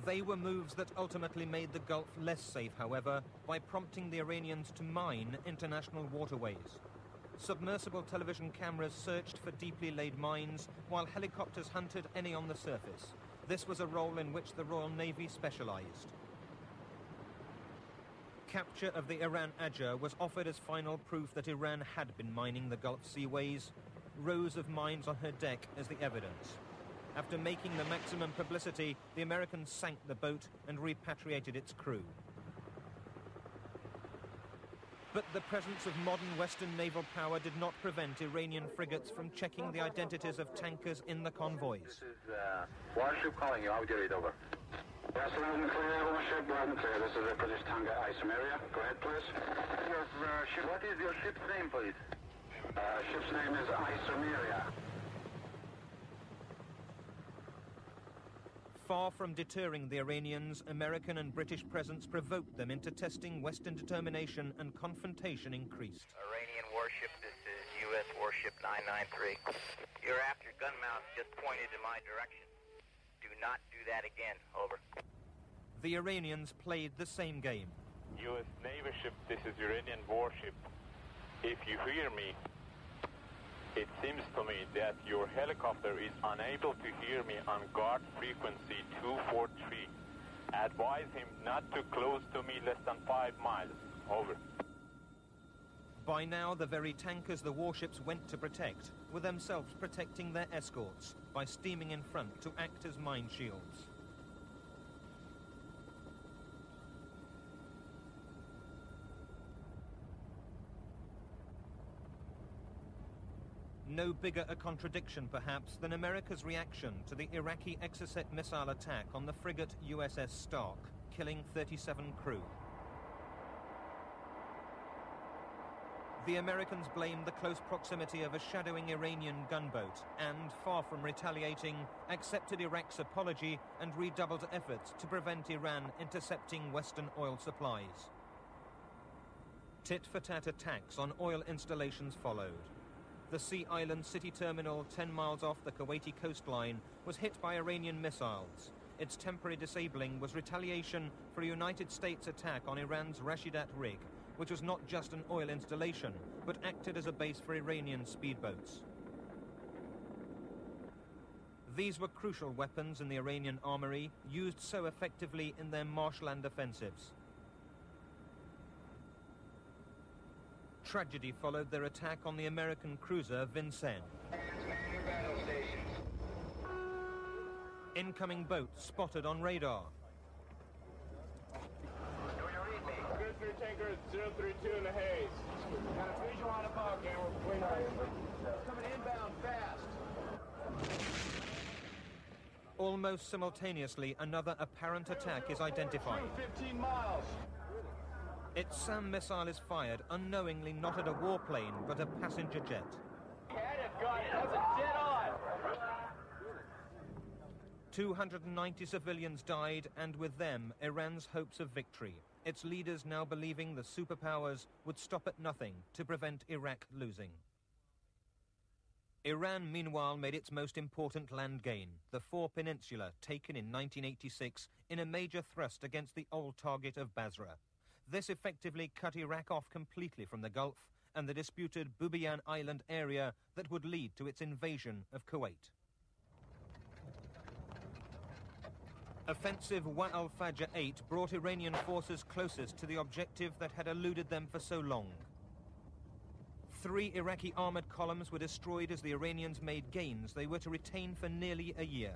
They were moves that ultimately made the Gulf less safe, however, by prompting the Iranians to mine international waterways. Submersible television cameras searched for deeply laid mines, while helicopters hunted any on the surface. This was a role in which the Royal Navy specialized. Capture of the Iran Ajah was offered as final proof that Iran had been mining the Gulf seaways, rows of mines on her deck as the evidence. After making the maximum publicity, the Americans sank the boat and repatriated its crew. But the presence of modern Western naval power did not prevent Iranian frigates from checking the identities of tankers in the convoys. This is warship calling you. I'll get it over. Yes, loud and clear, warship, loud and clear. This is the British tanker Isomeria. Go ahead, please. Your ship. What is your ship's name, please? Ship's name is Isomeria. Far from deterring the Iranians, American and British presence provoked them into testing Western determination, and confrontation increased. Iranian warship, this is U.S. warship 993. Your after gun mount just pointed in my direction. Do not do that again. Over. The Iranians played the same game. U.S. Navy ship, this is Iranian warship. If you hear me, it seems to me that your helicopter is unable to hear me on guard frequency 243. Advise him not to close to me less than 5 miles. Over. By now, the very tankers the warships went to protect were themselves protecting their escorts by steaming in front to act as mine shields. No bigger a contradiction, perhaps, than America's reaction to the Iraqi Exocet missile attack on the frigate USS Stark, killing 37 crew. The Americans blamed the close proximity of a shadowing Iranian gunboat and, far from retaliating, accepted Iraq's apology and redoubled efforts to prevent Iran intercepting Western oil supplies. Tit-for-tat attacks on oil installations followed. The Sea Island city terminal 10 miles off the Kuwaiti coastline was hit by Iranian missiles. Its temporary disabling was retaliation for a United States attack on Iran's Rashidat rig, which was not just an oil installation, but acted as a base for Iranian speedboats. These were crucial weapons in the Iranian armory, used so effectively in their marshland offensives. Tragedy followed their attack on the American cruiser Vincennes. Incoming boat spotted on radar. Good for tanker 032 in the haze. Got a visual on above, and we're coming inbound fast. Almost simultaneously, another apparent attack is identified. 15 miles. Its SAM missile is fired, unknowingly not at a warplane, but a passenger jet. Had it, got it. That's a dead on. 290 civilians died, and with them, Iran's hopes of victory. Its leaders now believing the superpowers would stop at nothing to prevent Iraq losing. Iran, meanwhile, made its most important land gain, the Four Peninsula, taken in 1986 in a major thrust against the old target of Basra. This effectively cut Iraq off completely from the Gulf and the disputed Bubiyan Island area that would lead to its invasion of Kuwait. Offensive Wa al-Fajr 8 brought Iranian forces closest to the objective that had eluded them for so long. 3 Iraqi armored columns were destroyed as the Iranians made gains they were to retain for nearly a year.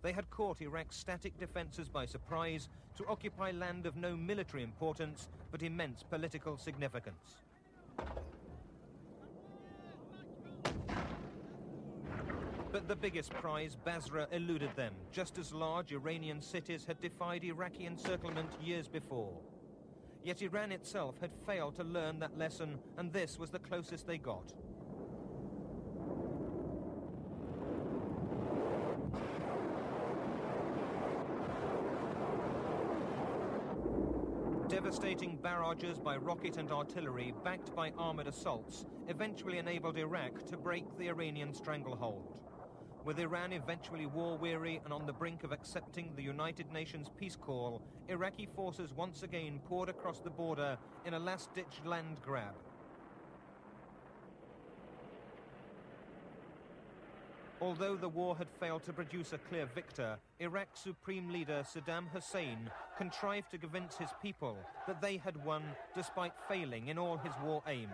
They had caught Iraq's static defenses by surprise to occupy land of no military importance but immense political significance. But the biggest prize, Basra, eluded them, just as large Iranian cities had defied Iraqi encirclement years before. Yet Iran itself had failed to learn that lesson, and this was the closest they got. Devastating barrages by rocket and artillery, backed by armored assaults, eventually enabled Iraq to break the Iranian stranglehold. With Iran eventually war-weary and on the brink of accepting the United Nations peace call, Iraqi forces once again poured across the border in a last-ditch land grab. Although the war had failed to produce a clear victor, Iraq's supreme leader Saddam Hussein contrived to convince his people that they had won despite failing in all his war aims.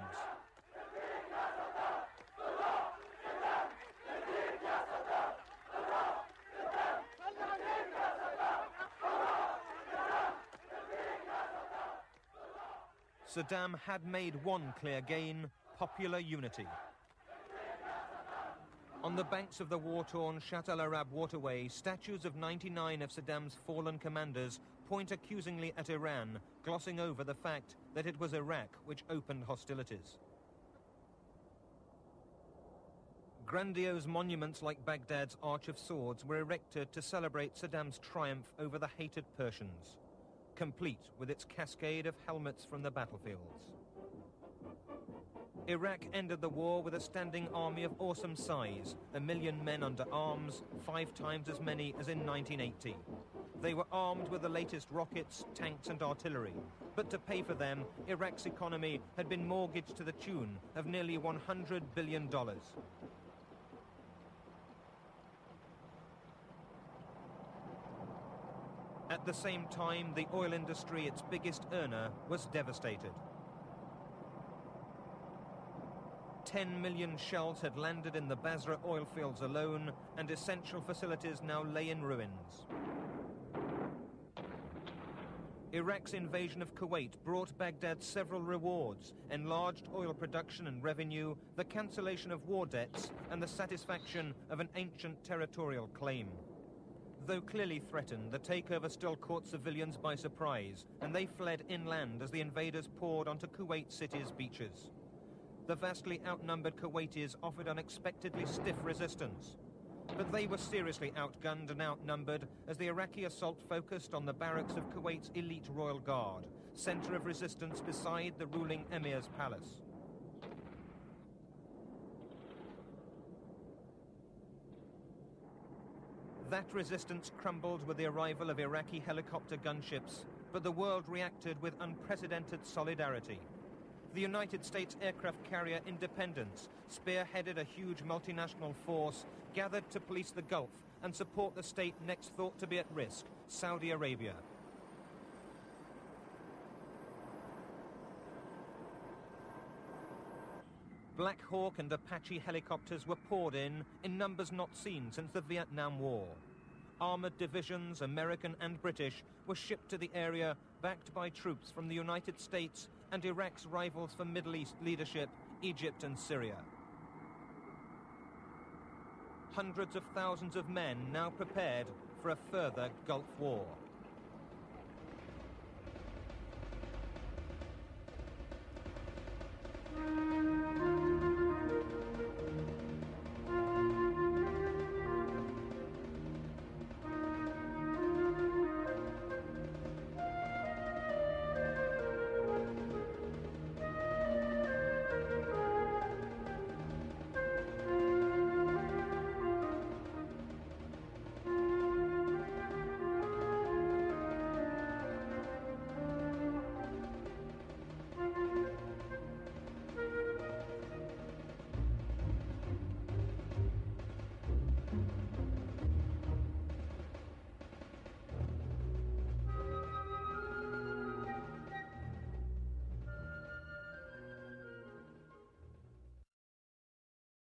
Saddam had made one clear gain: popular unity. On the banks of the war-torn Shatt al-Arab waterway, statues of 99 of Saddam's fallen commanders point accusingly at Iran, glossing over the fact that it was Iraq which opened hostilities. Grandiose monuments like Baghdad's Arch of Swords were erected to celebrate Saddam's triumph over the hated Persians, complete with its cascade of helmets from the battlefields. Iraq ended the war with a standing army of awesome size, 1 million men under arms, 5 times as many as in 1980. They were armed with the latest rockets, tanks and artillery. But to pay for them, Iraq's economy had been mortgaged to the tune of nearly $100 billion. At the same time, the oil industry, its biggest earner, was devastated. 10 million shells had landed in the Basra oil fields alone, and essential facilities now lay in ruins. Iraq's invasion of Kuwait brought Baghdad several rewards: enlarged oil production and revenue, the cancellation of war debts, and the satisfaction of an ancient territorial claim. Though clearly threatened, the takeover still caught civilians by surprise, and they fled inland as the invaders poured onto Kuwait City's beaches. The vastly outnumbered Kuwaitis offered unexpectedly stiff resistance. But they were seriously outgunned and outnumbered as the Iraqi assault focused on the barracks of Kuwait's elite Royal Guard, center of resistance beside the ruling emir's palace. That resistance crumbled with the arrival of Iraqi helicopter gunships, but the world reacted with unprecedented solidarity. The United States aircraft carrier Independence spearheaded a huge multinational force gathered to police the Gulf and support the state next thought to be at risk, Saudi Arabia. Black Hawk and Apache helicopters were poured in numbers not seen since the Vietnam War. Armored divisions, American and British, were shipped to the area, backed by troops from the United States and Iraq's rivals for Middle East leadership, Egypt and Syria. Hundreds of thousands of men now prepared for a further Gulf War.